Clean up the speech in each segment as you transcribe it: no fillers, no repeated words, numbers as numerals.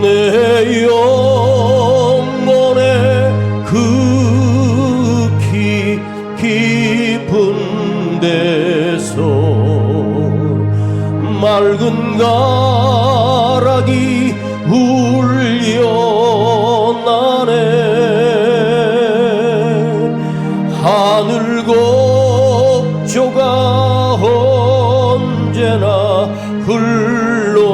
내 영혼의 그 깊은 데서 맑은 가락이 울려나네. 하늘 곡조가 언제나 흘러나와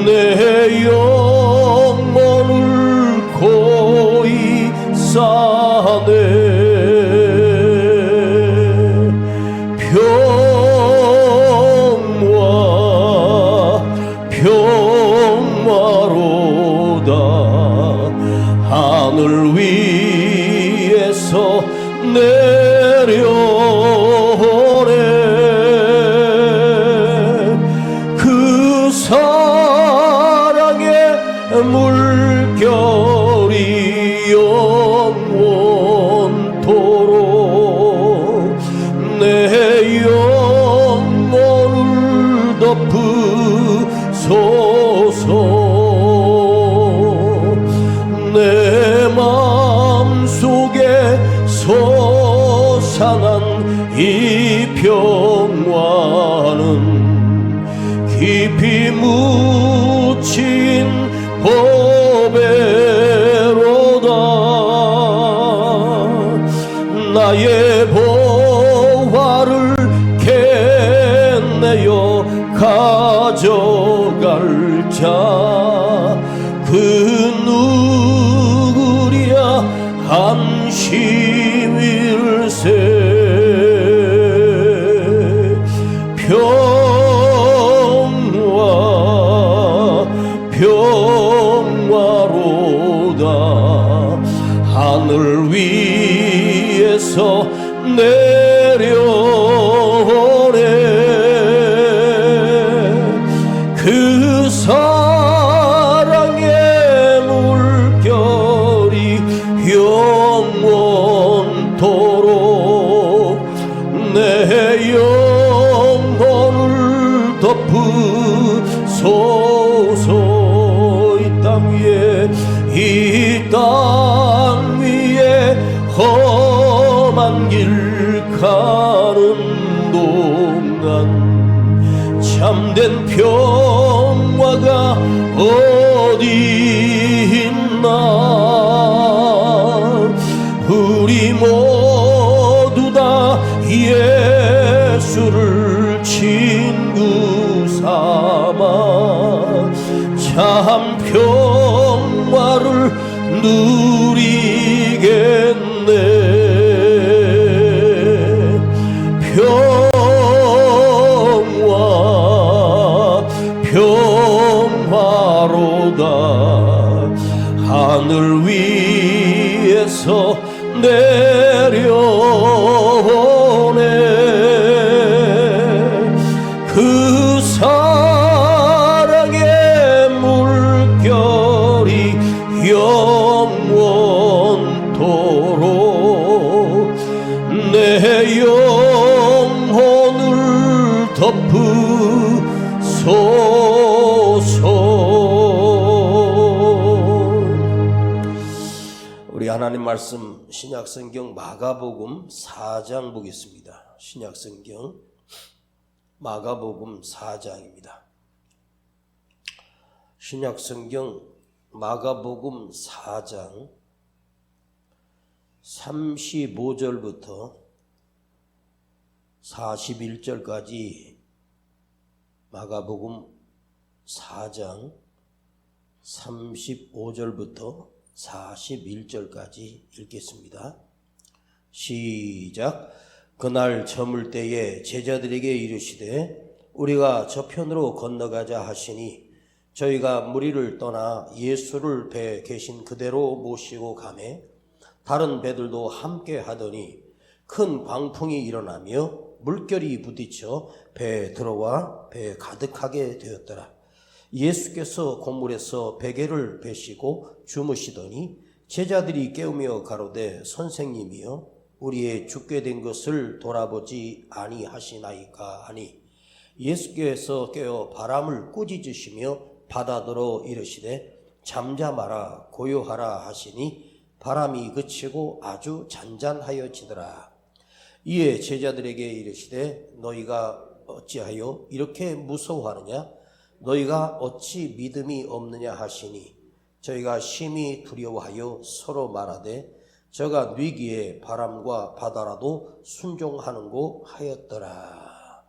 내 영혼을 고이 싸네. 평화로다. 하늘 위에서 내려오네. 그 사랑의 물결이 영원토록 내 영혼을 덮으소서. 내 마음속에 솟아난 이 평화는 깊이 묻힌 보배로다. 나의 보화를 캐내어 가져갈 자 그 누구랴 안심일세. 평화로다. 하늘 위에서 내려오네. 그 사랑의 물결이 영원토록 내 영혼을 덮으소서. 이 땅 위에 험한 길 가는 동안 참된 평화가 어디 있나. 우리 모두 다 예수를 친구 삼아 참 평화를 누리겠네. 평화로다. 하늘 위에서 내려오네. 그 사랑의 물결이 영원토록 내 영혼을 덮으소서. 우리 하나님 말씀 신약성경 마가복음 4장 보겠습니다. 신약성경 마가복음 4장입니다. 신약성경 마가복음 4장 35절부터 41절까지 마가복음 4장 35절부터 41절까지 읽겠습니다. 시작. 그날 저물 때에 제자들에게 이르시되 우리가 저편으로 건너가자 하시니 저희가 무리를 떠나 예수를 배 계신 그대로 모시고 가매 다른 배들도 함께 하더니 큰 광풍이 일어나며 물결이 부딪혀 배에 들어와 배에 가득하게 되었더라. 예수께서 고물에서 베개를 베시고 주무시더니 제자들이 깨우며 가로되 선생님이여 우리의 죽게 된 것을 돌아보지 아니하시나이까 하니 예수께서 깨어 바람을 꾸짖으시며 바다더러 이르시되 잠잠하라 고요하라 하시니 바람이 그치고 아주 잔잔하여지더라. 이에 제자들에게 이르시되 너희가 어찌하여 이렇게 무서워하느냐? 너희가 어찌 믿음이 없느냐 하시니 저희가 심히 두려워하여 서로 말하되 저가 뉘기에 바람과 바다라도 순종하는고 하였더라.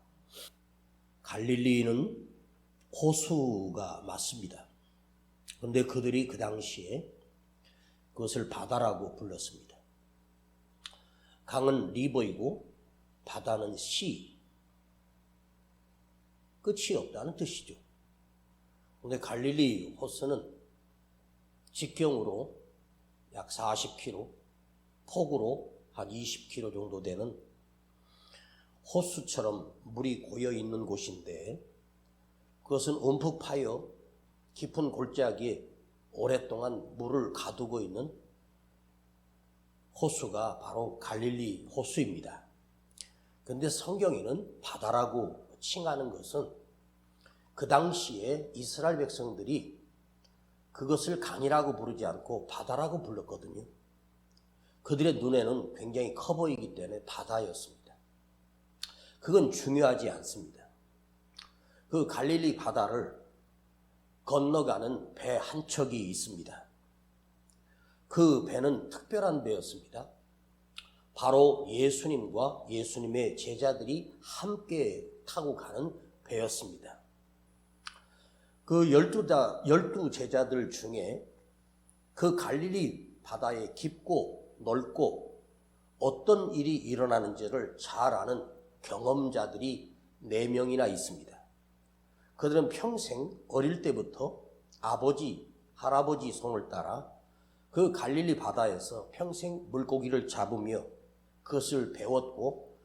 갈릴리는 호수가 맞습니다. 그런데 그들이 그 당시에 그것을 바다라고 불렀습니다. 강은 리버이고 바다는 시, 끝이 없다는 뜻이죠. 그런데 갈릴리 호수는 직경으로 약 40km, 폭으로 한 20km 정도 되는 호수처럼 물이 고여 있는 곳인데 그것은 움푹 파여 깊은 골짜기에 오랫동안 물을 가두고 있는 호수가 바로 갈릴리 호수입니다. 그런데 성경에는 바다라고 칭하는 것은 그 당시에 이스라엘 백성들이 그것을 강이라고 부르지 않고 바다라고 불렀거든요. 그들의 눈에는 굉장히 커 보이기 때문에 바다였습니다. 그건 중요하지 않습니다. 그 갈릴리 바다를 건너가는 배 한 척이 있습니다. 그 배는 특별한 배였습니다. 바로 예수님과 예수님의 제자들이 함께 타고 가는 배였습니다. 그 12 제자들 중에 그 갈릴리 바다에 깊고 넓고 어떤 일이 일어나는지를 잘 아는 경험자들이 4명이나 있습니다. 그들은 평생 어릴 때부터 아버지, 할아버지 손을 따라 그 갈릴리 바다에서 평생 물고기를 잡으며 그것을 배웠고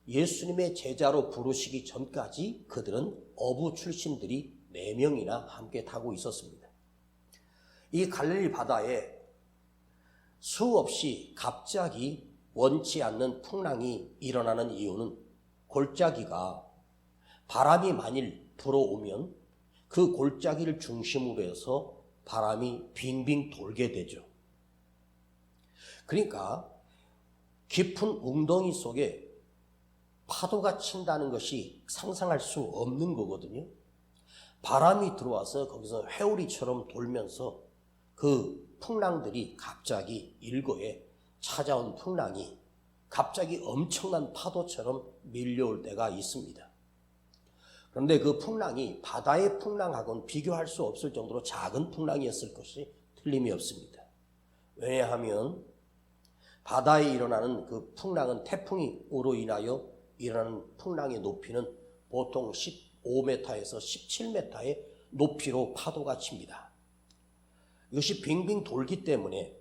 예수님의 제자로 부르시기 전까지 그들은 어부 출신들이 4명이나 함께 타고 있었습니다. 이 갈릴리 바다에 수없이 갑자기 원치 않는 풍랑이 일어나는 이유는 골짜기가 바람이 만일 불어오면 그 골짜기를 중심으로 해서 바람이 빙빙 돌게 되죠. 그러니까 깊은 웅덩이 속에 파도가 친다는 것이 상상할 수 없는 거거든요. 바람이 들어와서 거기서 회오리처럼 돌면서 그 풍랑들이 갑자기 일거에 찾아온 풍랑이 갑자기 엄청난 파도처럼 밀려올 때가 있습니다. 그런데 그 풍랑이 바다의 풍랑하고는 비교할 수 없을 정도로 작은 풍랑이었을 것이 틀림이 없습니다. 왜냐하면 바다에 일어나는 그 풍랑은 태풍으로 인하여 일어나는 풍랑의 높이는 보통 15m에서 17m의 높이로 파도가 칩니다. 이것이 빙빙 돌기 때문에.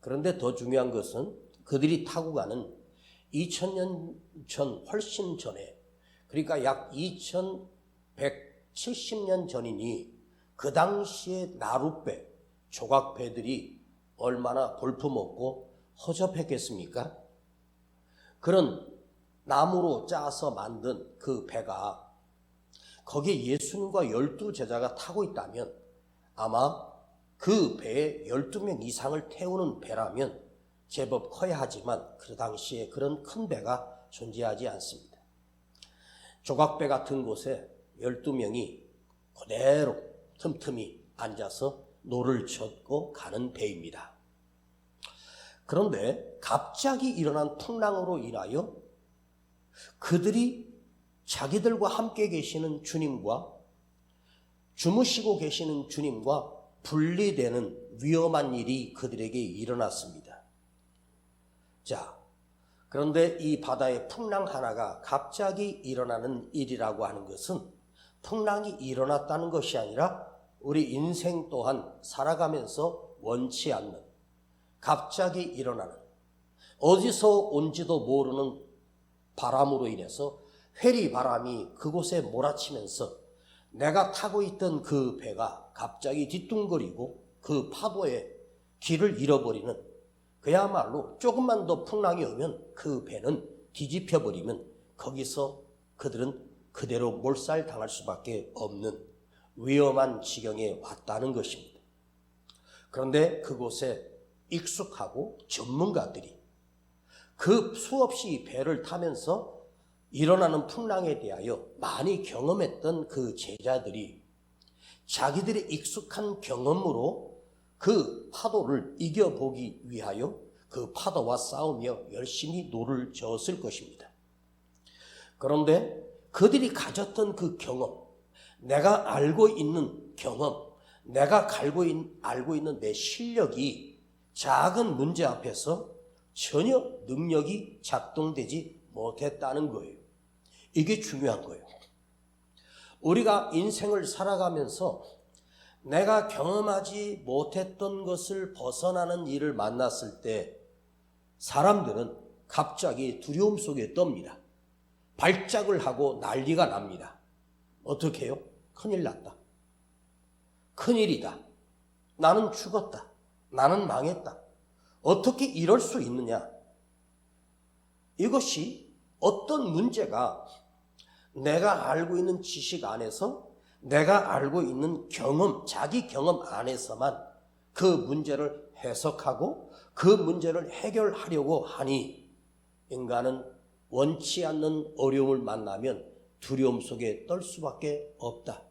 그런데 더 중요한 것은 그들이 타고 가는 2000년 전, 훨씬 전에, 그러니까 약 2170년 전이니 그 당시에 나룻배, 조각배들이 얼마나 볼품없고 허접했겠습니까? 그런 나무로 짜서 만든 그 배가 거기에 예수님과 12제자가 타고 있다면 아마 그 배에 12명 이상을 태우는 배라면 제법 커야 하지만 그 당시에 그런 큰 배가 존재하지 않습니다. 조각배 같은 곳에 12명이 그대로 틈틈이 앉아서 노를 젓고 가는 배입니다. 그런데 갑자기 일어난 풍랑으로 인하여 그들이 자기들과 함께 계시는 주님과 주무시고 계시는 주님과 분리되는 위험한 일이 그들에게 일어났습니다. 자, 그런데 이 바다에 풍랑 하나가 갑자기 일어나는 일이라고 하는 것은 풍랑이 일어났다는 것이 아니라 우리 인생 또한 살아가면서 원치 않는 갑자기 일어나는 어디서 온지도 모르는 바람으로 인해서 회리 바람이 그곳에 몰아치면서 내가 타고 있던 그 배가 갑자기 뒤뚱거리고 그 파도에 길을 잃어버리는, 그야말로 조금만 더 풍랑이 오면 그 배는 뒤집혀버리면 거기서 그들은 그대로 몰살당할 수밖에 없는 위험한 지경에 왔다는 것입니다. 그런데 그곳에 익숙하고 전문가들이 그 수없이 배를 타면서 일어나는 풍랑에 대하여 많이 경험했던 그 제자들이 자기들의 익숙한 경험으로 그 파도를 이겨보기 위하여 그 파도와 싸우며 열심히 노를 저었을 것입니다. 그런데 그들이 가졌던 그 경험, 내가 알고 있는 경험, 내가 알고 있는 내 실력이 작은 문제 앞에서 전혀 능력이 작동되지 못했다는 거예요. 이게 중요한 거예요. 우리가 인생을 살아가면서 내가 경험하지 못했던 것을 벗어나는 일을 만났을 때 사람들은 갑자기 두려움 속에 떱니다. 발작을 하고 난리가 납니다. 어떻게 해요? 큰일 났다. 큰일이다. 나는 죽었다. 나는 망했다. 어떻게 이럴 수 있느냐? 이것이 어떤 문제가 내가 알고 있는 지식 안에서 내가 알고 있는 경험, 자기 경험 안에서만 그 문제를 해석하고 그 문제를 해결하려고 하니 인간은 원치 않는 어려움을 만나면 두려움 속에 떨 수밖에 없다.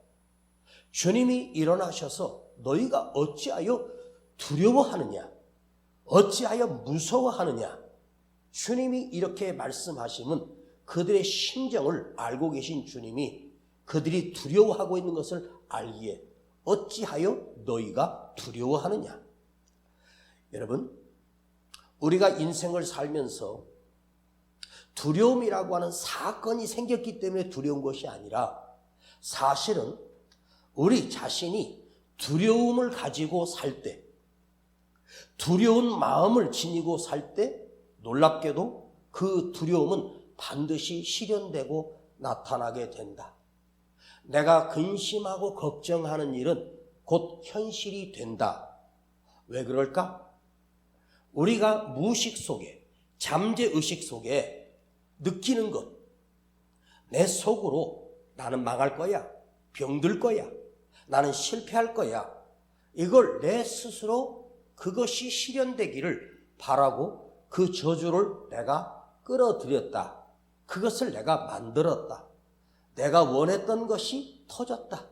주님이 일어나셔서 너희가 어찌하여 두려워하느냐? 어찌하여 무서워하느냐? 주님이 이렇게 말씀하시면 그들의 심정을 알고 계신 주님이 그들이 두려워하고 있는 것을 알기에 어찌하여 너희가 두려워하느냐? 여러분, 우리가 인생을 살면서 두려움이라고 하는 사건이 생겼기 때문에 두려운 것이 아니라 사실은 우리 자신이 두려움을 가지고 살 때, 두려운 마음을 지니고 살 때 놀랍게도 그 두려움은 반드시 실현되고 나타나게 된다. 내가 근심하고 걱정하는 일은 곧 현실이 된다. 왜 그럴까? 우리가 무의식 속에, 잠재의식 속에 느끼는 것, 내 속으로 나는 망할 거야, 병들 거야, 나는 실패할 거야, 이걸 내 스스로 그것이 실현되기를 바라고 그 저주를 내가 끌어들였다. 그것을 내가 만들었다. 내가 원했던 것이 터졌다.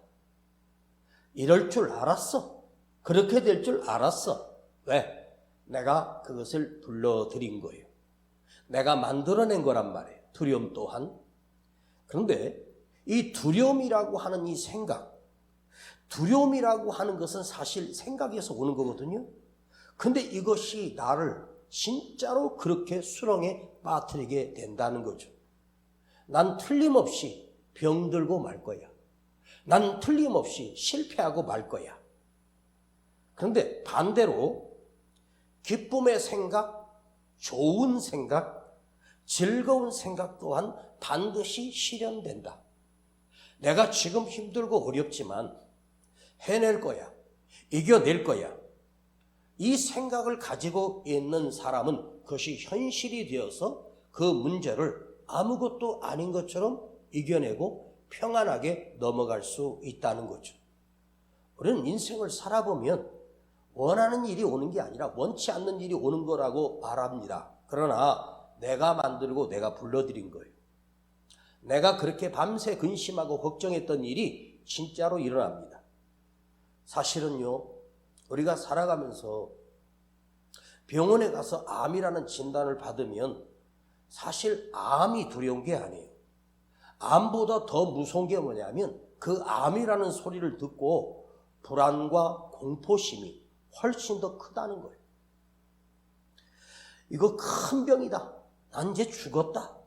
이럴 줄 알았어. 그렇게 될 줄 알았어. 왜? 내가 그것을 불러들인 거예요. 내가 만들어낸 거란 말이에요. 두려움 또한. 그런데 이 두려움이라고 하는 이 생각, 두려움이라고 하는 것은 사실 생각에서 오는 거거든요. 근데 이것이 나를 진짜로 그렇게 수렁에 빠뜨리게 된다는 거죠. 난 틀림없이 병들고 말 거야. 난 틀림없이 실패하고 말 거야. 그런데 반대로 기쁨의 생각, 좋은 생각, 즐거운 생각 또한 반드시 실현된다. 내가 지금 힘들고 어렵지만 해낼 거야. 이겨낼 거야. 이 생각을 가지고 있는 사람은 그것이 현실이 되어서 그 문제를 아무것도 아닌 것처럼 이겨내고 평안하게 넘어갈 수 있다는 거죠. 우리는 인생을 살아보면 원하는 일이 오는 게 아니라 원치 않는 일이 오는 거라고 말합니다. 그러나 내가 만들고 내가 불러들인 거예요. 내가 그렇게 밤새 근심하고 걱정했던 일이 진짜로 일어납니다. 사실은요, 우리가 살아가면서 병원에 가서 암이라는 진단을 받으면 사실 암이 두려운 게 아니에요. 암보다 더 무서운 게 뭐냐면 그 암이라는 소리를 듣고 불안과 공포심이 훨씬 더 크다는 거예요. 이거 큰 병이다. 난 이제 죽었다.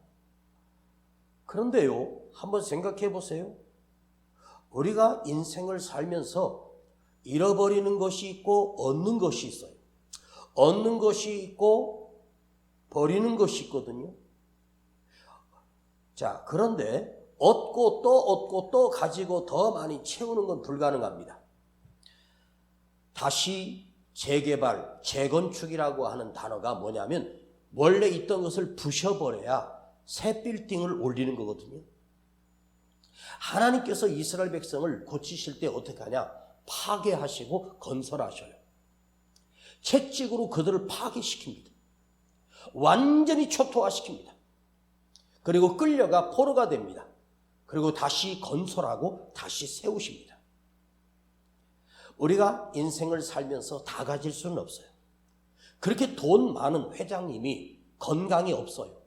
그런데요, 한번 생각해 보세요. 우리가 인생을 살면서 잃어버리는 것이 있고 얻는 것이 있어요. 얻는 것이 있고 버리는 것이 있거든요. 자, 그런데 얻고 또 가지고 더 많이 채우는 건 불가능합니다. 다시 재개발, 재건축이라고 하는 단어가 뭐냐면 원래 있던 것을 부셔버려야 새 빌딩을 올리는 거거든요. 하나님께서 이스라엘 백성을 고치실 때 어떻게 하냐? 파괴하시고 건설하셔요. 채찍으로 그들을 파괴시킵니다. 완전히 초토화시킵니다. 그리고 끌려가 포로가 됩니다. 그리고 다시 건설하고 다시 세우십니다. 우리가 인생을 살면서 다 가질 수는 없어요. 그렇게 돈 많은 회장님이 건강이 없어요.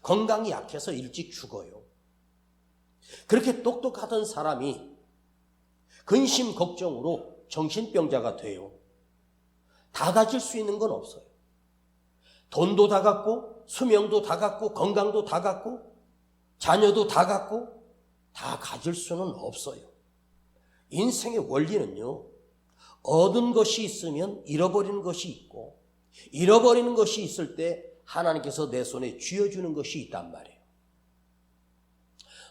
건강이 약해서 일찍 죽어요. 그렇게 똑똑하던 사람이 근심 걱정으로 정신병자가 돼요. 다 가질 수 있는 건 없어요. 돈도 다 갖고, 수명도 다 갖고, 건강도 다 갖고, 자녀도 다 갖고, 다 가질 수는 없어요. 인생의 원리는요, 얻은 것이 있으면 잃어버리는 것이 있고, 잃어버리는 것이 있을 때 하나님께서 내 손에 쥐어주는 것이 있단 말이에요.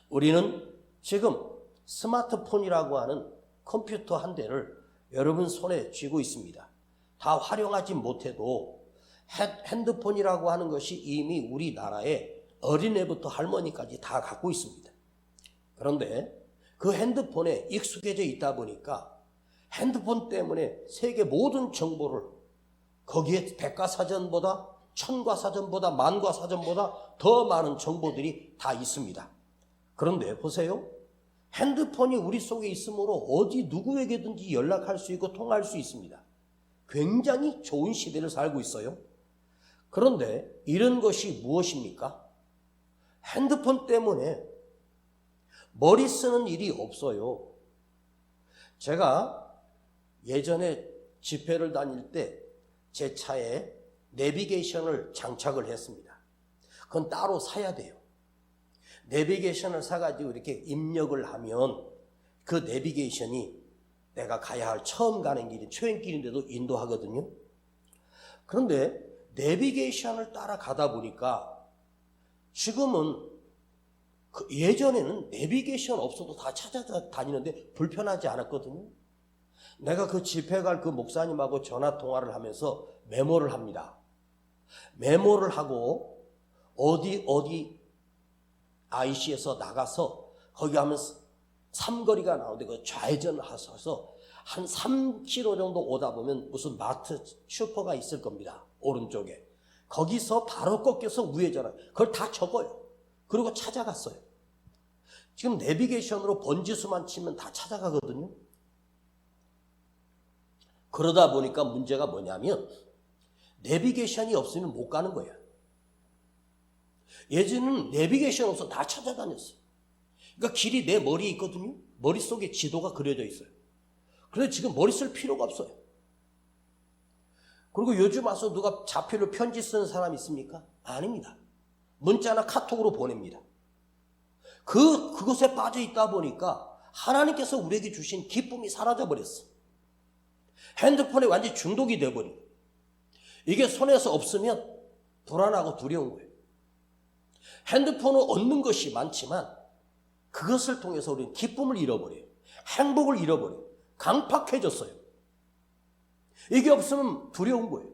우리는 지금 스마트폰이라고 하는 컴퓨터 한 대를 여러분 손에 쥐고 있습니다. 다 활용하지 못해도 핸드폰이라고 하는 것이 이미 우리나라에 어린애부터 할머니까지 다 갖고 있습니다. 그런데 그 핸드폰에 익숙해져 있다 보니까 핸드폰 때문에 세계 모든 정보를 거기에 백과사전보다 천과사전보다 만과사전보다 더 많은 정보들이 다 있습니다. 그런데 보세요. 핸드폰이 우리 속에 있으므로 어디 누구에게든지 연락할 수 있고 통화할 수 있습니다. 굉장히 좋은 시대를 살고 있어요. 그런데 이런 것이 무엇입니까? 핸드폰 때문에 머리 쓰는 일이 없어요. 제가 예전에 집회를 다닐 때 제 차에 내비게이션을 장착을 했습니다. 그건 따로 사야 돼요. 내비게이션을 사가지고 이렇게 입력을 하면 그 내비게이션이 내가 가야 할 처음 가는 길이 초행길인데도 인도하거든요. 그런데 내비게이션을 따라가다 보니까 지금은 예전에는 내비게이션 없어도 다 찾아다니는데 불편하지 않았거든요. 내가 그 집회 갈 그 목사님하고 전화 통화를 하면서 메모를 합니다. 메모를 하고 어디 IC에서 나가서 거기 하면 삼거리가 나오는데 그 좌회전을 하셔서 한 3km 정도 오다 보면 무슨 마트 슈퍼가 있을 겁니다. 오른쪽에. 거기서 바로 꺾여서 우회전을. 그걸 다 적어요. 그리고 찾아갔어요. 지금 내비게이션으로 번지수만 치면 다 찾아가거든요. 그러다 보니까 문제가 뭐냐면 내비게이션이 없으면 못 가는 거예요. 예전에는 내비게이션 없어 다 찾아다녔어요. 그러니까 길이 내 머리에 있거든요. 머릿속에 지도가 그려져 있어요. 그런데 지금 머리 쓸 필요가 없어요. 그리고 요즘 와서 누가 자필로 편지 쓰는 사람 있습니까? 아닙니다. 문자나 카톡으로 보냅니다. 그것에 빠져 있다 보니까 하나님께서 우리에게 주신 기쁨이 사라져 버렸어. 핸드폰에 완전히 중독이 돼버리고 이게 손에서 없으면 불안하고 두려운 거예요. 핸드폰을 얻는 것이 많지만 그것을 통해서 우리는 기쁨을 잃어버려요. 행복을 잃어버려요. 강팍해졌어요. 이게 없으면 두려운 거예요.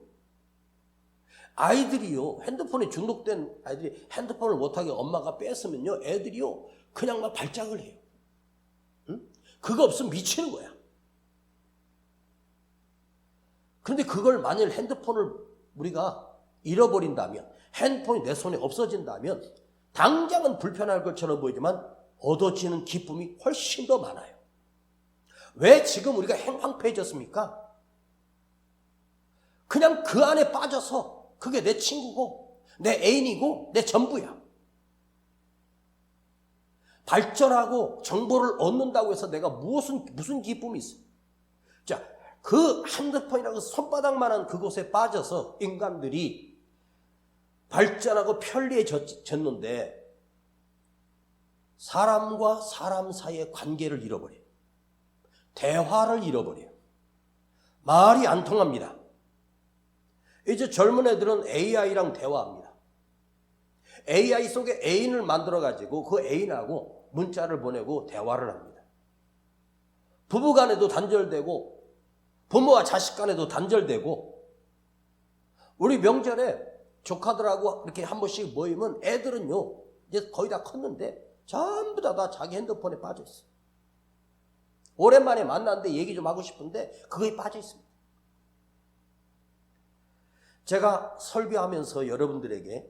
아이들이요, 핸드폰에 중독된 아이들이 핸드폰을 못하게 엄마가 뺐으면요, 애들이요, 그냥 막 발작을 해요. 응? 그거 없으면 미치는 거야. 그런데 그걸 만일 핸드폰을 우리가 잃어버린다면, 핸드폰이 내 손에 없어진다면, 당장은 불편할 것처럼 보이지만, 얻어지는 기쁨이 훨씬 더 많아요. 왜 지금 우리가 황폐해졌습니까? 그냥 그 안에 빠져서 그게 내 친구고 내 애인이고 내 전부야. 발전하고 정보를 얻는다고 해서 내가 무슨 기쁨이 있어? 자, 그 핸드폰이라고 손바닥만한 그곳에 빠져서 인간들이 발전하고 편리해졌는데 사람과 사람 사이의 관계를 잃어버려요. 대화를 잃어버려요. 말이 안 통합니다. 이제 젊은 애들은 AI랑 대화합니다. AI 속에 애인을 만들어가지고 그 애인하고 문자를 보내고 대화를 합니다. 부부 간에도 단절되고 부모와 자식 간에도 단절되고 우리 명절에 조카들하고 이렇게 한 번씩 모이면 애들은요 이제 거의 다 컸는데 전부 다 자기 핸드폰에 빠져 있어요. 오랜만에 만났는데 얘기 좀 하고 싶은데 그거에 빠져 있습니다. 제가 설교하면서 여러분들에게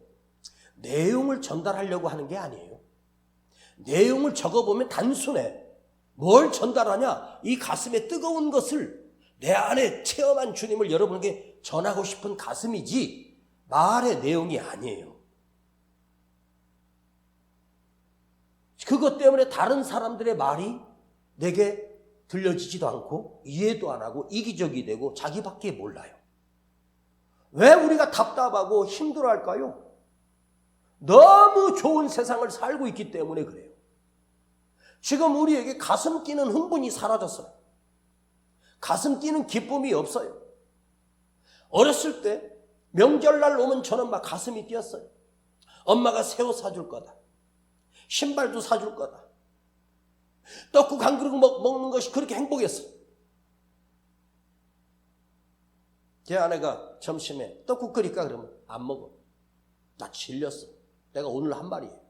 내용을 전달하려고 하는 게 아니에요. 내용을 적어보면 단순해. 뭘 전달하냐? 이 가슴에 뜨거운 것을 내 안에 체험한 주님을 여러분에게 전하고 싶은 가슴이지 말의 내용이 아니에요. 그것 때문에 다른 사람들의 말이 내게 들려지지도 않고 이해도 안 하고 이기적이 되고 자기밖에 몰라요. 왜 우리가 답답하고 힘들어할까요? 너무 좋은 세상을 살고 있기 때문에 그래요. 지금 우리에게 가슴 뛰는 흥분이 사라졌어요. 가슴 뛰는 기쁨이 없어요. 어렸을 때 명절날 오면 저는 막 가슴이 뛰었어요. 엄마가 새 옷 사줄 거다. 신발도 사줄 거다. 떡국 한 그릇 먹는 것이 그렇게 행복했어요. 제 아내가 점심에 떡국 끓일까 그러면 안 먹어. 나 질렸어. 내가 오늘 한 말이에요.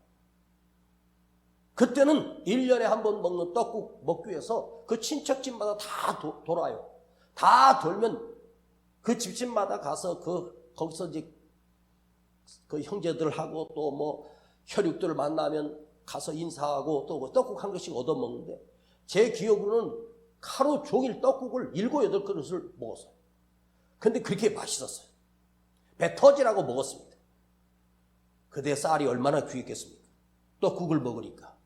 그때는 1년에 한 번 먹는 떡국 먹기 위해서 그 친척집마다 다 돌아요. 다 돌면 그 집집마다 가서 거기서 이제 그 형제들하고 또 뭐 혈육들 만나면 가서 인사하고 또 떡국 한 그릇씩 얻어먹는데 제 기억으로는 하루 종일 떡국을 7, 8그릇을 먹었어요. 근데 그렇게 맛있었어요. 배 터지라고 먹었습니다. 그때 쌀이 얼마나 귀했겠습니까? 떡국을 먹으니까.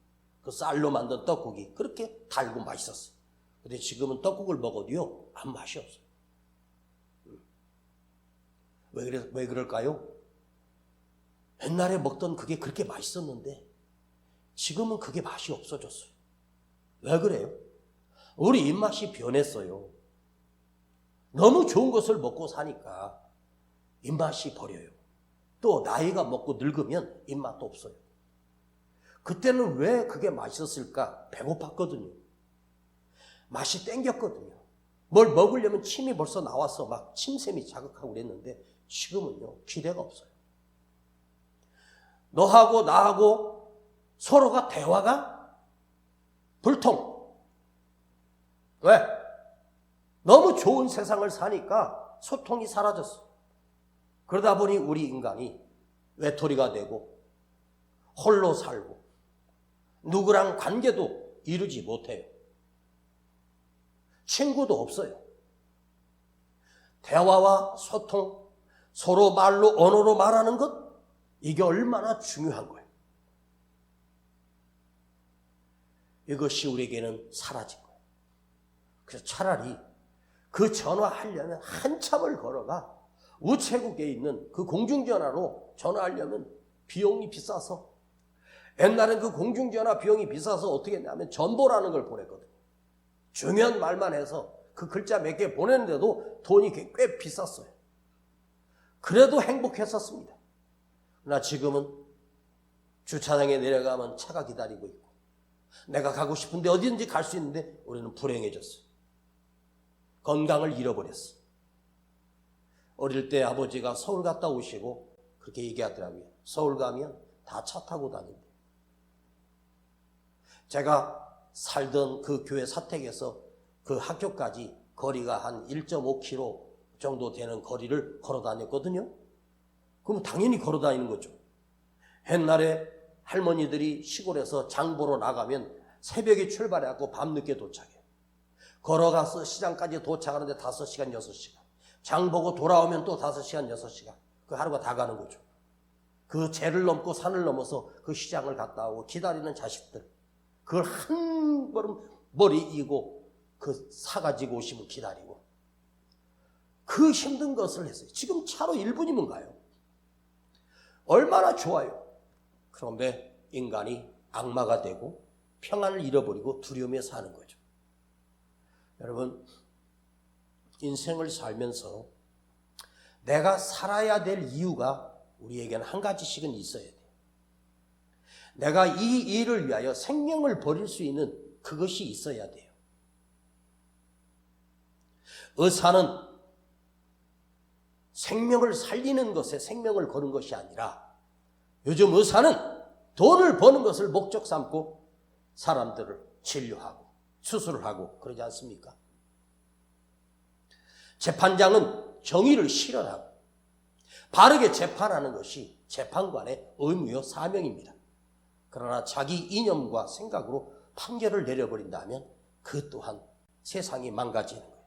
그 쌀로 만든 떡국이 그렇게 달고 맛있었어요. 근데 지금은 떡국을 먹어도요, 아무 맛이 없어요. 왜 그럴까요? 옛날에 먹던 그게 그렇게 맛있었는데 지금은 그게 맛이 없어졌어요. 왜 그래요? 우리 입맛이 변했어요. 너무 좋은 것을 먹고 사니까 입맛이 버려요. 또 나이가 먹고 늙으면 입맛도 없어요. 그때는 왜 그게 맛있었을까? 배고팠거든요. 맛이 땡겼거든요. 뭘 먹으려면 침이 벌써 나와서 막 침샘이 자극하고 그랬는데 지금은요, 기대가 없어요. 너하고 나하고 서로가 대화가 불통. 왜? 너무 좋은 세상을 사니까 소통이 사라졌어. 그러다 보니 우리 인간이 외톨이가 되고 홀로 살고 누구랑 관계도 이루지 못해요. 친구도 없어요. 대화와 소통, 서로 언어로 말하는 것, 이게 얼마나 중요한 거예요. 이것이 우리에게는 사라진 거예요. 그래서 차라리 그 전화하려면 한참을 걸어가 우체국에 있는 그 공중전화로 전화하려면 비용이 비싸서, 옛날엔 그 공중전화 비용이 비싸서 어떻게 했냐면 전보라는 걸 보냈거든요. 중요한 말만 해서 그 글자 몇 개 보냈는데도 돈이 꽤 비쌌어요. 그래도 행복했었습니다. 그러나 지금은 주차장에 내려가면 차가 기다리고 있고 내가 가고 싶은데 어디든지 갈 수 있는데 우리는 불행해졌어요. 건강을 잃어버렸어요. 어릴 때 아버지가 서울 갔다 오시고 그렇게 얘기하더라고요. 서울 가면 다 차 타고 다닌대. 제가 살던 그 교회 사택에서 그 학교까지 거리가 한 1.5km 정도 되는 거리를 걸어 다녔거든요. 그럼 당연히 걸어 다니는 거죠. 옛날에 할머니들이 시골에서 장 보러 나가면 새벽에 출발해갖고 밤늦게 도착해요. 걸어가서 시장까지 도착하는데 5시간, 6시간. 장 보고 돌아오면 또 5시간, 6시간. 그 하루가 다 가는 거죠. 그 제를 넘고 산을 넘어서 그 시장을 갔다 오고 기다리는 자식들. 그걸 한 걸음 머리 이고 그 사가지고 오시면 기다리고. 그 힘든 것을 했어요. 지금 차로 1분이면 가요. 얼마나 좋아요. 그런데 인간이 악마가 되고 평안을 잃어버리고 두려움에 사는 거죠. 여러분, 인생을 살면서 내가 살아야 될 이유가 우리에게는 한 가지씩은 있어야 돼요. 내가 이 일을 위하여 생명을 버릴 수 있는 그것이 있어야 돼요. 의사는 생명을 살리는 것에 생명을 거는 것이 아니라 요즘 의사는 돈을 버는 것을 목적 삼고 사람들을 진료하고 수술을 하고 그러지 않습니까? 재판장은 정의를 실현하고 바르게 재판하는 것이 재판관의 의무요 사명입니다. 그러나 자기 이념과 생각으로 판결을 내려버린다면 그 또한 세상이 망가지는 거예요.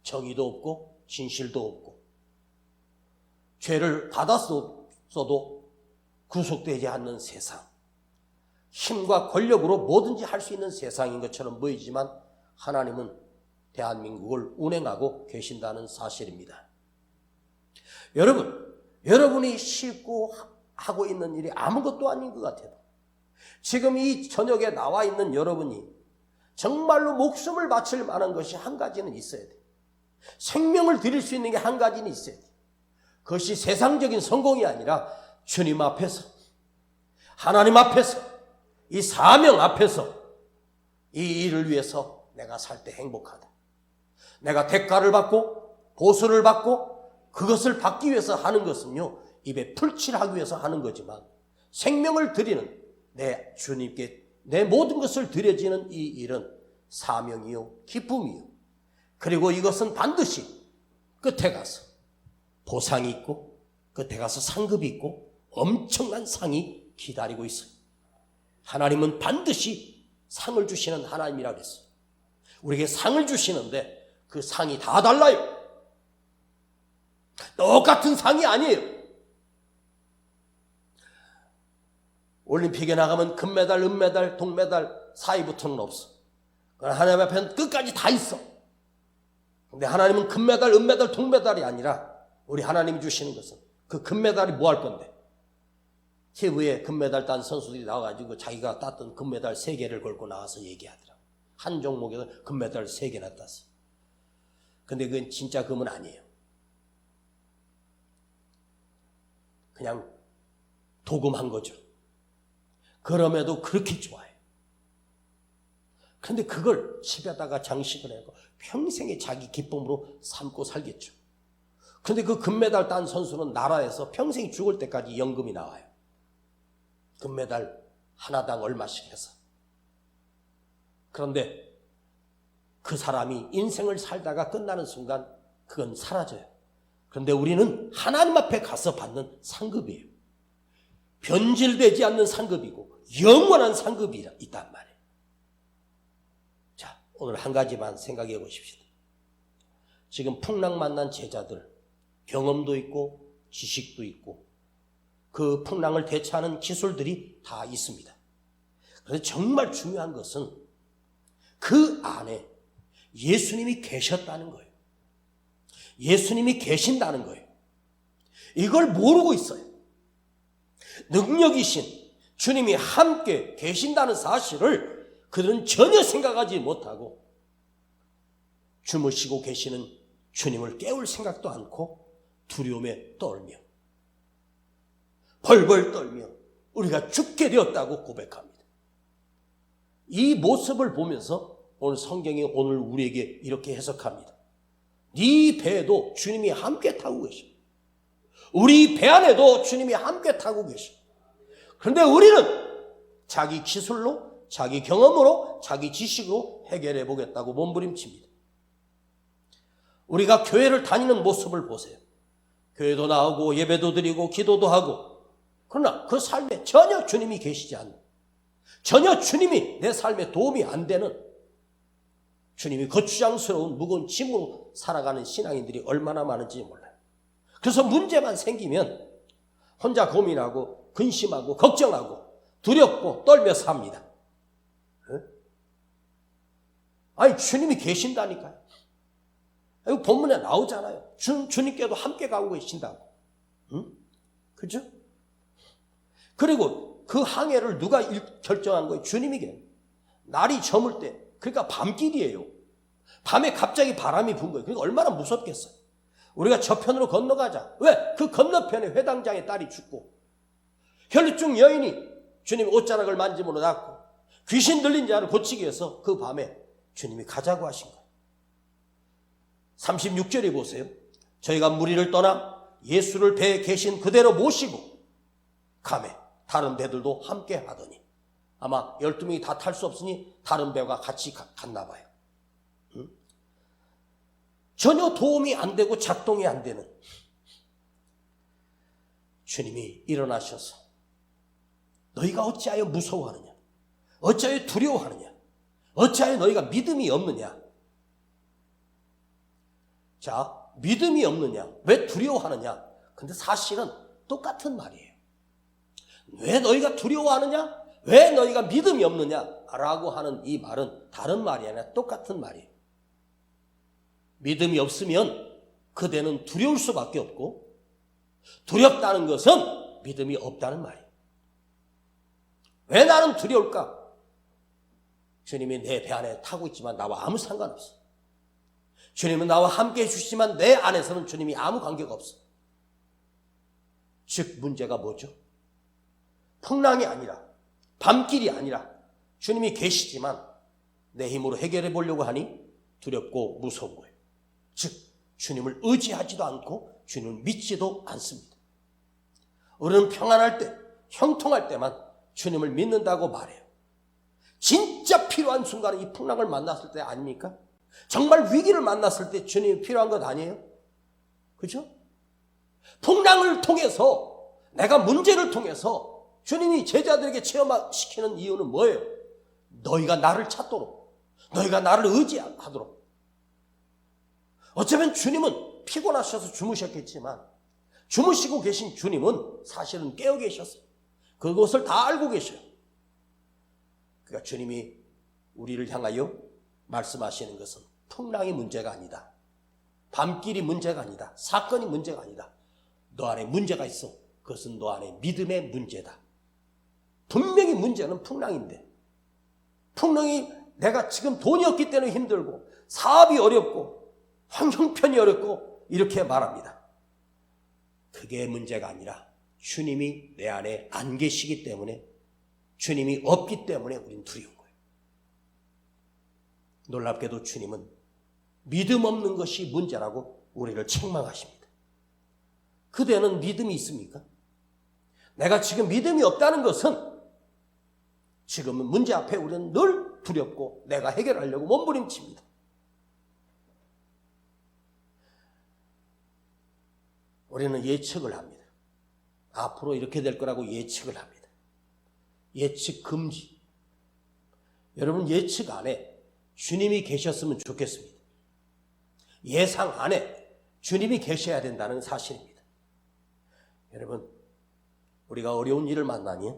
정의도 없고 진실도 없고 죄를 받았어도 구속되지 않는 세상, 힘과 권력으로 뭐든지 할 수 있는 세상인 것처럼 보이지만 하나님은 대한민국을 운행하고 계신다는 사실입니다. 여러분이 싣고 하고 있는 일이 아무것도 아닌 것 같아요. 지금 이 저녁에 나와 있는 여러분이 정말로 목숨을 바칠 만한 것이 한 가지는 있어야 돼요. 생명을 드릴 수 있는 게 한 가지는 있어야 돼요. 그것이 세상적인 성공이 아니라 주님 앞에서, 하나님 앞에서, 이 사명 앞에서 이 일을 위해서 내가 살 때 행복하다. 내가 대가를 받고 보수를 받고 그것을 받기 위해서 하는 것은요, 입에 풀칠하기 위해서 하는 거지만 생명을 드리는 내 주님께 내 모든 것을 드려지는 이 일은 사명이요 기쁨이요. 그리고 이것은 반드시 끝에 가서 보상이 있고 끝에 가서 상급이 있고 엄청난 상이 기다리고 있어요. 하나님은 반드시 상을 주시는 하나님이라고 했어요. 우리에게 상을 주시는데 그 상이 다 달라요. 똑같은 상이 아니에요. 올림픽에 나가면 금메달, 은메달, 동메달 사이부터는 없어. 그러나 하나님 앞에는 끝까지 다 있어. 근데 하나님은 금메달, 은메달, 동메달이 아니라 우리 하나님이 주시는 것은 그 금메달이 뭐 할 건데? TV에 금메달 딴 선수들이 나와가지고 자기가 땄던 금메달 3개를 걸고 나와서 얘기하더라고. 한 종목에서 금메달 3개나 땄어. 근데 그건 진짜 금은 아니에요. 그냥 도금한 거죠. 그럼에도 그렇게 좋아요. 그런데 그걸 집에다가 장식을 하고 평생에 자기 기쁨으로 삼고 살겠죠. 그런데 그 금메달 딴 선수는 나라에서 평생 죽을 때까지 연금이 나와요. 금메달 하나당 얼마씩 해서. 그런데 그 사람이 인생을 살다가 끝나는 순간 그건 사라져요. 그런데 우리는 하나님 앞에 가서 받는 상급이에요. 변질되지 않는 상급이고 영원한 상급이 있단 말이에요. 자, 오늘 한 가지만 생각해 보십시다. 지금 풍랑 만난 제자들, 경험도 있고 지식도 있고 그 풍랑을 대처하는 기술들이 다 있습니다. 그래서 정말 중요한 것은 그 안에 예수님이 계셨다는 거예요. 예수님이 계신다는 거예요. 이걸 모르고 있어요. 능력이신 주님이 함께 계신다는 사실을 그들은 전혀 생각하지 못하고 주무시고 계시는 주님을 깨울 생각도 않고 두려움에 떨며 벌벌 떨며 우리가 죽게 되었다고 고백합니다. 이 모습을 보면서 오늘 성경이 오늘 우리에게 이렇게 해석합니다. 네 배에도 주님이 함께 타고 계셔. 우리 배 안에도 주님이 함께 타고 계셔. 그런데 우리는 자기 기술로, 자기 경험으로, 자기 지식으로 해결해 보겠다고 몸부림칩니다. 우리가 교회를 다니는 모습을 보세요. 교회도 나오고 예배도 드리고 기도도 하고 그러나 그 삶에 전혀 주님이 계시지 않는, 전혀 주님이 내 삶에 도움이 안 되는, 주님이 거추장스러운 무거운 짐으로 살아가는 신앙인들이 얼마나 많은지 몰라요. 그래서 문제만 생기면 혼자 고민하고 근심하고 걱정하고 두렵고 떨며 삽니다. 아니 주님이 계신다니까요. 이거 본문에 나오잖아요. 주님께도 함께 가고 계신다고. 그죠? 그리고 그 항해를 누가 결정한 거예요? 주님이. 날이 저물 때, 그러니까 밤길이에요. 밤에 갑자기 바람이 분 거예요. 그러니까 얼마나 무섭겠어요. 우리가 저편으로 건너가자. 왜? 그 건너편에 회당장의 딸이 죽고 혈루증 여인이 주님의 옷자락을 만짐으로 낫고 귀신 들린 자를 고치기 위해서 그 밤에 주님이 가자고 하신 거예요. 36절에 보세요. 저희가 무리를 떠나 예수를 배에 계신 그대로 모시고 가매 다른 배들도 함께 하더니 아마 12명이 다 탈 수 없으니 다른 배가 같이 갔나 봐요. 전혀 도움이 안 되고 작동이 안 되는 주님이 일어나셔서 너희가 어찌하여 무서워하느냐? 어찌하여 두려워하느냐? 어찌하여 너희가 믿음이 없느냐? 자, 믿음이 없느냐? 왜 두려워하느냐? 근데 사실은 똑같은 말이에요. 왜 너희가 두려워하느냐? 왜 너희가 믿음이 없느냐? 라고 하는 이 말은 다른 말이 아니라 똑같은 말이에요. 믿음이 없으면 그대는 두려울 수밖에 없고 두렵다는 것은 믿음이 없다는 말이에요. 왜 나는 두려울까? 주님이 내 배 안에 타고 있지만 나와 아무 상관없어. 주님은 나와 함께 해주시지만 내 안에서는 주님이 아무 관계가 없어. 즉 문제가 뭐죠? 풍랑이 아니라 밤길이 아니라 주님이 계시지만 내 힘으로 해결해 보려고 하니 두렵고 무서운 거예요. 즉 주님을 의지하지도 않고 주님을 믿지도 않습니다. 우리는 평안할 때, 형통할 때만 주님을 믿는다고 말해요. 진짜 필요한 순간에 이 풍랑을 만났을 때 아닙니까? 정말 위기를 만났을 때 주님이 필요한 것 아니에요? 그죠? 풍랑을 통해서 내가 문제를 통해서 주님이 제자들에게 체험시키는 이유는 뭐예요? 너희가 나를 찾도록, 너희가 나를 의지하도록. 어쩌면 주님은 피곤하셔서 주무셨겠지만 주무시고 계신 주님은 사실은 깨어 계셨어요. 그것을 다 알고 계셔요. 그러니까 주님이 우리를 향하여 말씀하시는 것은 풍랑이 문제가 아니다. 밤길이 문제가 아니다. 사건이 문제가 아니다. 너 안에 문제가 있어. 그것은 너 안에 믿음의 문제다. 분명히 문제는 풍랑인데 풍랑이 내가 지금 돈이 없기 때문에 힘들고 사업이 어렵고 형편이 어렵고 이렇게 말합니다. 그게 문제가 아니라 주님이 내 안에 안 계시기 때문에 주님이 없기 때문에 우린 두려운 거예요. 놀랍게도 주님은 믿음 없는 것이 문제라고 우리를 책망하십니다. 그대는 믿음이 있습니까? 내가 지금 믿음이 없다는 것은 지금은 문제 앞에 우리는 늘 두렵고 내가 해결하려고 몸부림칩니다. 우리는 예측을 합니다. 앞으로 이렇게 될 거라고 예측을 합니다. 예측 금지. 여러분 예측 안에 주님이 계셨으면 좋겠습니다. 예상 안에 주님이 계셔야 된다는 사실입니다. 여러분 우리가 어려운 일을 만나니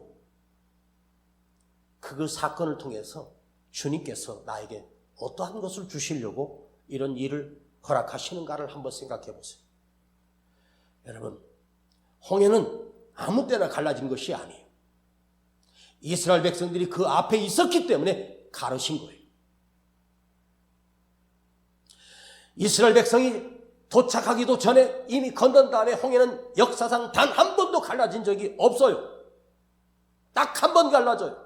그 사건을 통해서 주님께서 나에게 어떠한 것을 주시려고 이런 일을 허락하시는가를 한번 생각해 보세요. 여러분 홍해는 아무 때나 갈라진 것이 아니에요. 이스라엘 백성들이 그 앞에 있었기 때문에 가르신 거예요. 이스라엘 백성이 도착하기도 전에 이미 건넌 다음에 홍해는 역사상 단 한 번도 갈라진 적이 없어요. 딱 한 번 갈라져요.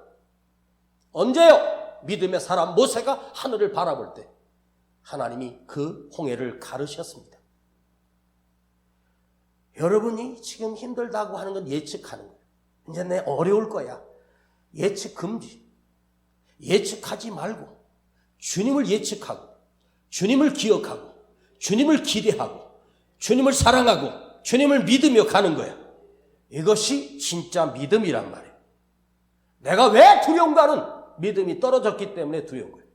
언제요? 믿음의 사람 모세가 하늘을 바라볼 때 하나님이 그 홍해를 가르셨습니다. 여러분이 지금 힘들다고 하는 건 예측하는 거예요. 이제 내 어려울 거야. 예측 금지. 예측하지 말고 주님을 예측하고 주님을 기억하고 주님을 기대하고 주님을 사랑하고 주님을 믿으며 가는 거야. 이것이 진짜 믿음이란 말이에요. 내가 왜 두려운가는 믿음이 떨어졌기 때문에 두려운 거예요.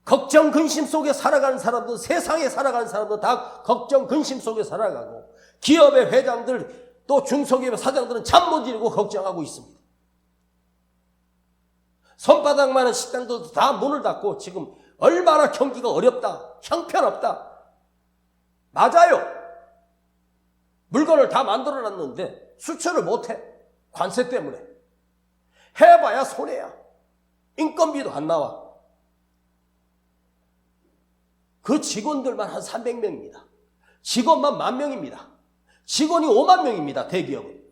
걱정 근심 속에 살아가는 사람도 세상에 살아가는 사람도 다 걱정 근심 속에 살아가고 기업의 회장들 또 중소기업의 사장들은 잠 못 이루고 걱정하고 있습니다. 손바닥만한 식당도 다 문을 닫고 지금 얼마나 경기가 어렵다, 형편없다. 맞아요. 물건을 다 만들어놨는데 수출을 못해. 관세 때문에. 해봐야 손해야. 인건비도 안 나와. 그 직원들만 한 300명입니다. 직원만 10,000명입니다. 직원이 50,000명입니다. 대기업은.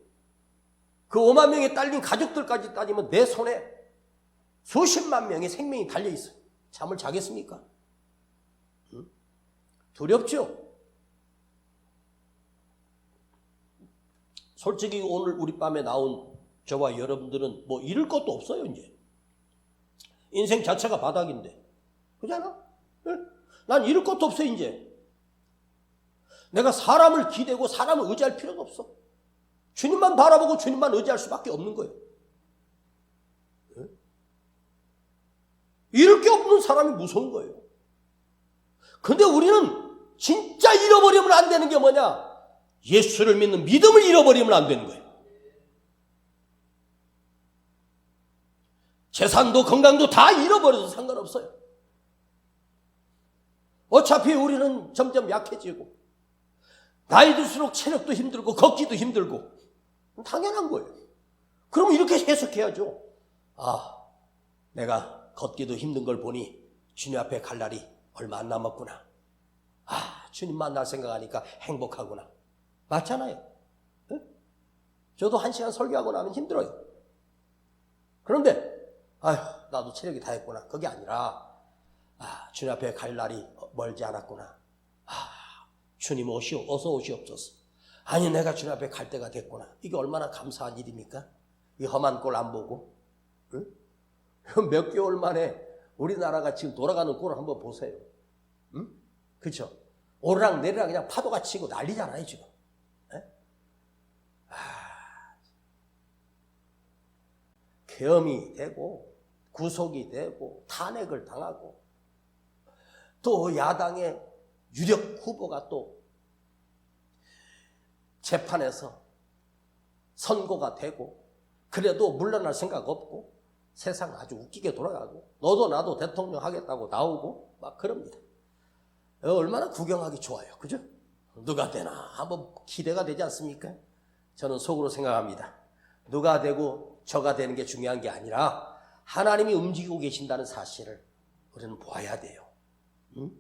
그 50,000명에 딸린 가족들까지 따지면 내 손에 수십만 명의 생명이 달려있어요. 잠을 자겠습니까? 두렵죠? 솔직히 오늘 우리 밤에 나온 저와 여러분들은 뭐 잃을 것도 없어요. 이제 인생 자체가 바닥인데, 그잖아? 난 잃을 것도 없어. 이제 내가 사람을 기대고 사람을 의지할 필요도 없어. 주님만 바라보고 주님만 의지할 수밖에 없는 거예요. 잃을 게 없는 사람이 무서운 거예요. 근데 우리는 진짜 잃어버리면 안 되는 게 뭐냐? 예수를 믿는 믿음을 잃어버리면 안 되는 거예요. 재산도 건강도 다 잃어버려도 상관없어요. 어차피 우리는 점점 약해지고 나이 들수록 체력도 힘들고 걷기도 힘들고 당연한 거예요. 그럼 이렇게 해석해야죠. 아, 내가 걷기도 힘든 걸 보니 주님 앞에 갈 날이 얼마 안 남았구나. 아, 주님 만날 생각하니까 행복하구나. 맞잖아요. 네? 저도 1시간 설교하고 나면 힘들어요. 그런데 아휴, 나도 체력이 다 했구나. 그게 아니라 주님 앞에 갈 날이 멀지 않았구나. 주님 어서 오시옵소서. 아니, 내가 주님 앞에 갈 때가 됐구나. 이게 얼마나 감사한 일입니까? 이 험한 꼴 안 보고. 응? 몇 개월 만에 우리나라가 지금 돌아가는 꼴을 한번 보세요. 응? 그렇죠? 오르락 내리락 그냥 파도가 치고 난리잖아요 지금. 네? 계엄이 되고 구속이 되고 탄핵을 당하고 또 야당의 유력 후보가 또 재판에서 선고가 되고 그래도 물러날 생각 없고 세상 아주 웃기게 돌아가고 너도 나도 대통령 하겠다고 나오고 막 그럽니다. 얼마나 구경하기 좋아요. 그죠? 누가 되나 한번 기대가 되지 않습니까? 저는 속으로 생각합니다. 누가 되고 저가 되는 게 중요한 게 아니라 하나님이 움직이고 계신다는 사실을 우리는 보아야 돼요. 응?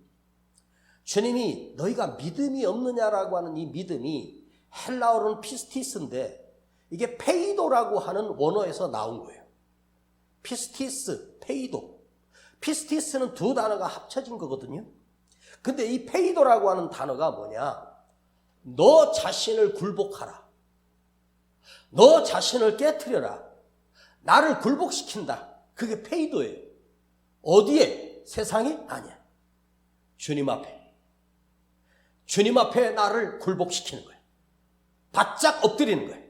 주님이 너희가 믿음이 없느냐라고 하는 이 믿음이 헬라어로는 피스티스인데 이게 페이도라고 하는 원어에서 나온 거예요. 피스티스, 페이도. 피스티스는 두 단어가 합쳐진 거거든요. 근데 이 페이도라고 하는 단어가 뭐냐? 너 자신을 굴복하라. 너 자신을 깨트려라. 나를 굴복시킨다. 그게 페이도예요. 어디에? 세상에? 아니야. 주님 앞에. 주님 앞에 나를 굴복시키는 거예요. 바짝 엎드리는 거예요.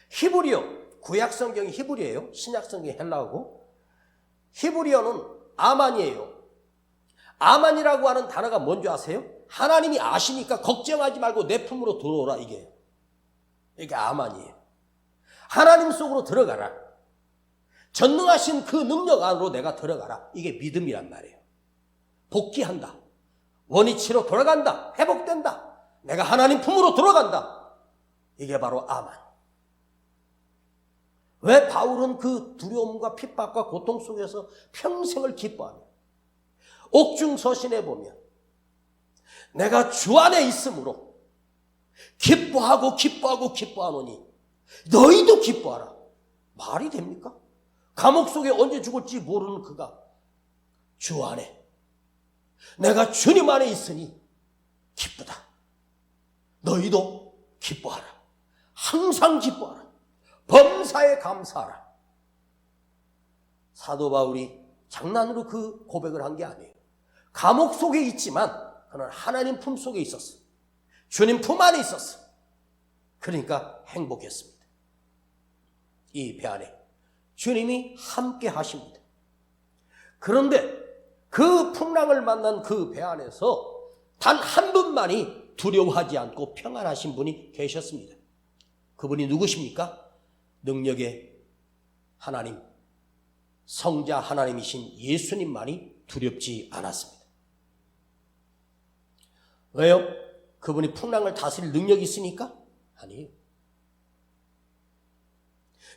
히브리어, 구약성경이 히브리어예요. 신약성경이 헬라어고. 히브리어는 아만이에요. 아만이라고 하는 단어가 뭔지 아세요? 하나님이 아시니까 걱정하지 말고 내 품으로 들어오라 이게. 이게 아만이에요. 하나님 속으로 들어가라. 전능하신 그 능력 안으로 내가 들어가라. 이게 믿음이란 말이에요. 복귀한다. 원위치로 돌아간다. 회복된다. 내가 하나님 품으로 들어간다. 이게 바로 아만. 왜 바울은 그 두려움과 핍박과 고통 속에서 평생을 기뻐하며 옥중서신에 보면 내가 주 안에 있으므로 기뻐하노니 너희도 기뻐하라. 말이 됩니까? 감옥 속에 언제 죽을지 모르는 그가 주 안에 내가 주님 안에 있으니 기쁘다. 너희도 기뻐하라. 항상 기뻐하라. 범사에 감사하라. 사도 바울이 장난으로 그 고백을 한 게 아니에요. 감옥 속에 있지만 그는 하나님 품 속에 있었어. 주님 품 안에 있었어. 그러니까 행복했습니다. 이 배 안에 주님이 함께 하십니다. 그런데 그 풍랑을 만난 그 배 안에서 단 한 분만이 두려워하지 않고 평안하신 분이 계셨습니다. 그분이 누구십니까? 능력의 하나님, 성자 하나님이신 예수님만이 두렵지 않았습니다. 왜요? 그분이 풍랑을 다스릴 능력이 있으니까? 아니에요.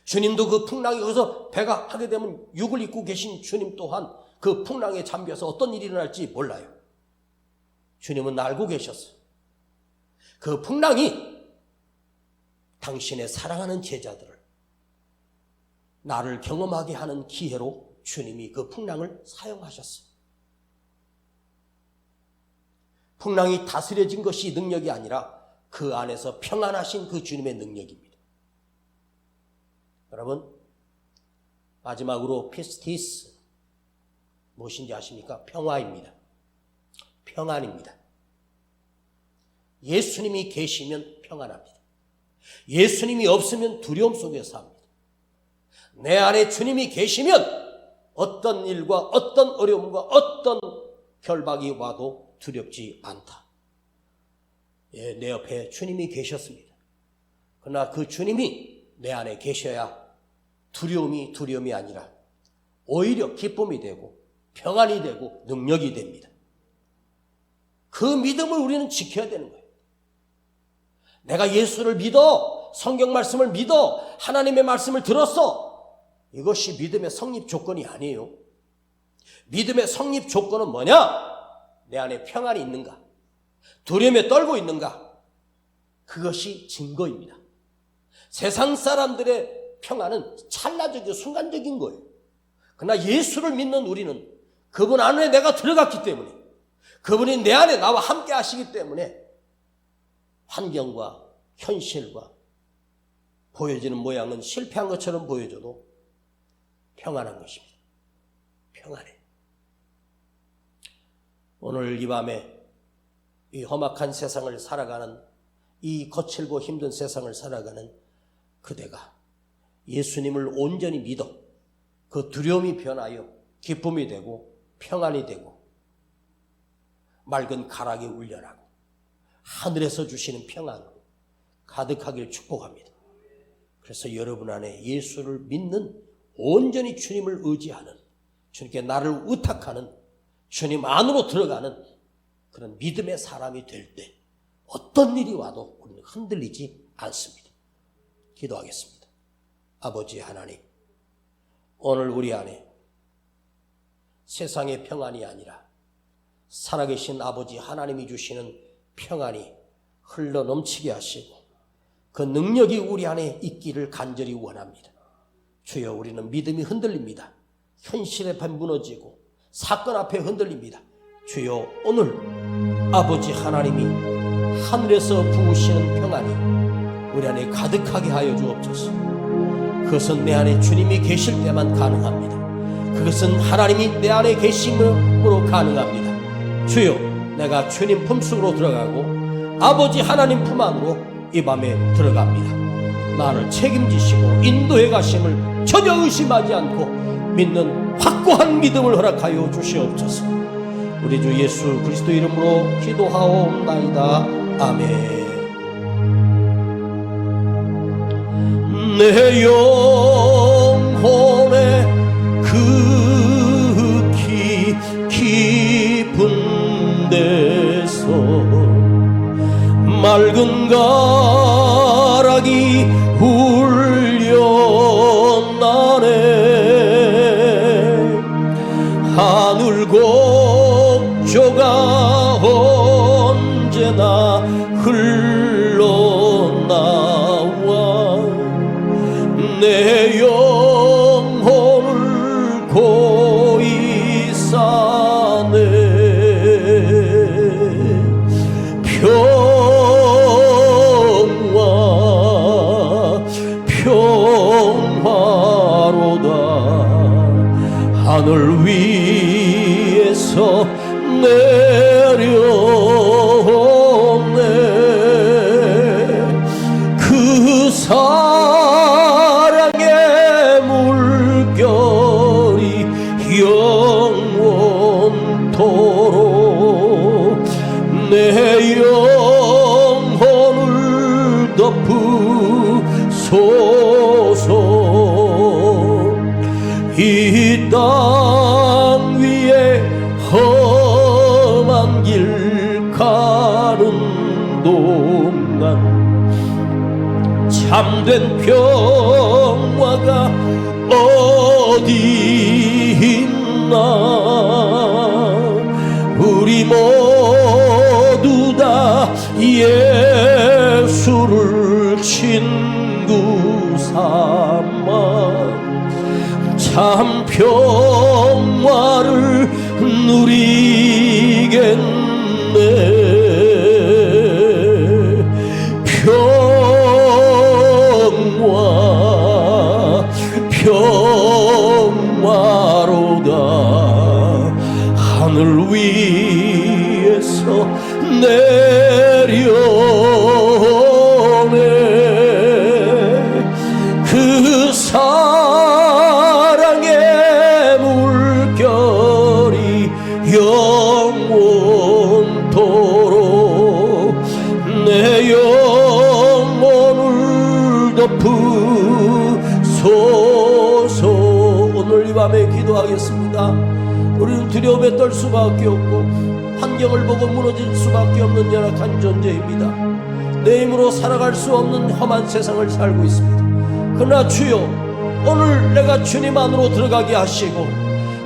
주님도 그 풍랑이 거기서 배가 하게 되면 육을 입고 계신 주님 또한 그 풍랑에 잠겨서 어떤 일이 일어날지 몰라요. 주님은 알고 계셨어요. 그 풍랑이 당신의 사랑하는 제자들을 나를 경험하게 하는 기회로 주님이 그 풍랑을 사용하셨어요. 풍랑이 다스려진 것이 능력이 아니라 그 안에서 평안하신 그 주님의 능력입니다. 여러분, 마지막으로 피스티스 무엇인지 아십니까? 평화입니다. 평안입니다. 예수님이 계시면 평안합니다. 예수님이 없으면 두려움 속에서 삽니다. 내 안에 주님이 계시면 어떤 일과 어떤 어려움과 어떤 결박이 와도 두렵지 않다. 예, 내 옆에 주님이 계셨습니다. 그러나 그 주님이 내 안에 계셔야 두려움이 아니라 오히려 기쁨이 되고 평안이 되고 능력이 됩니다. 그 믿음을 우리는 지켜야 되는 거예요. 내가 예수를 믿어, 성경 말씀을 믿어, 하나님의 말씀을 들었어. 이것이 믿음의 성립 조건이 아니에요. 믿음의 성립 조건은 뭐냐? 내 안에 평안이 있는가? 두려움에 떨고 있는가? 그것이 증거입니다. 세상 사람들의 평안은 찰나적이고 순간적인 거예요. 그러나 예수를 믿는 우리는 그분 안에 내가 들어갔기 때문에, 그분이 내 안에 나와 함께 하시기 때문에 환경과 현실과 보여지는 모양은 실패한 것처럼 보여져도 평안한 것입니다. 평안해. 오늘 이 밤에 이 험악한 세상을 살아가는, 이 거칠고 힘든 세상을 살아가는 그대가 예수님을 온전히 믿어 그 두려움이 변하여 기쁨이 되고 평안이 되고 맑은 가락이 울려나고 하늘에서 주시는 평안으로 가득하길 축복합니다. 그래서 여러분 안에 예수를 믿는, 온전히 주님을 의지하는, 주님께 나를 의탁하는, 주님 안으로 들어가는 그런 믿음의 사람이 될 때 어떤 일이 와도 우리는 흔들리지 않습니다. 기도하겠습니다. 아버지 하나님, 오늘 우리 안에 세상의 평안이 아니라 살아계신 아버지 하나님이 주시는 평안이 흘러 넘치게 하시고 그 능력이 우리 안에 있기를 간절히 원합니다. 주여, 우리는 믿음이 흔들립니다. 현실 앞에 무너지고 사건 앞에 흔들립니다. 주여, 오늘 아버지 하나님이 하늘에서 부으시는 평안이 우리 안에 가득하게 하여 주옵소서. 그것은 내 안에 주님이 계실 때만 가능합니다. 그것은 하나님이 내 안에 계심으로 가능합니다. 주여, 내가 주님 품속으로 들어가고 아버지 하나님 품 안으로 이 밤에 들어갑니다. 나를 책임지시고 인도해 가심을 전혀 의심하지 않고 믿는 확고한 믿음을 허락하여 주시옵소서. 우리 주 예수 그리스도 이름으로 기도하옵나이다. 아멘. 내 영혼의 그 깊은 데서 맑은 가락이 울려나네. 하늘 곡조가 언제나 흘러나와 내 영혼을 고이 싸네. 평화로다. 하늘 위에서 내려오네. 그 사랑의 물결이 영원토록 내 영혼을 덮으소서. 이 땅 위에 험한 길 가는 동안 참된 평화가 어디 있나. 우리 모두 다 예수를 친구 삼아 참 평화를 누리겠네. 하늘 위에서 내려오네. 그 사랑의 물결이 영원토록 내 영혼을 덮으소서. 오늘 이 밤에 기도하겠습니다. 우리는 두려움에 떨 수밖에 없고 환경을 보고 무너질 수밖에 없는 열악한 존재입니다. 내 힘으로 살아갈 수 없는 험한 세상을 살고 있습니다. 그러나 주여, 오늘 내가 주님 안으로 들어가게 하시고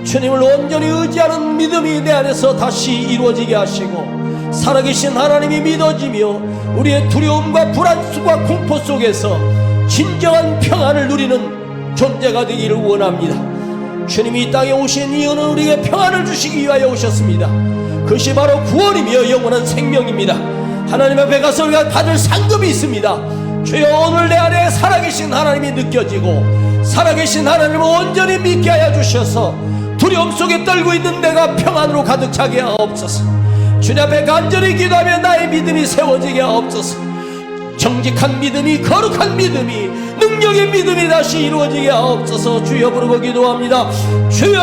주님을 온전히 의지하는 믿음이 내 안에서 다시 이루어지게 하시고 살아계신 하나님이 믿어지며 우리의 두려움과 불안과 공포 속에서 진정한 평안을 누리는 존재가 되기를 원합니다. 주님이 이 땅에 오신 이유는 우리에게 평안을 주시기 위하여 오셨습니다. 그것이 바로 구원이며 영원한 생명입니다. 하나님 앞에 가서 우리가 받을 상급이 있습니다. 주여, 오늘 내 안에 살아계신 하나님이 느껴지고 살아계신 하나님을 온전히 믿게 하여 주셔서 두려움 속에 떨고 있는 내가 평안으로 가득 차게 하옵소서. 주님 앞에 간절히 기도하며 나의 믿음이 세워지게 하옵소서. 정직한 믿음이, 거룩한 믿음이, 능력의 믿음이 다시 이루어지게 하옵소서. 주여 부르고 기도합니다. 주여.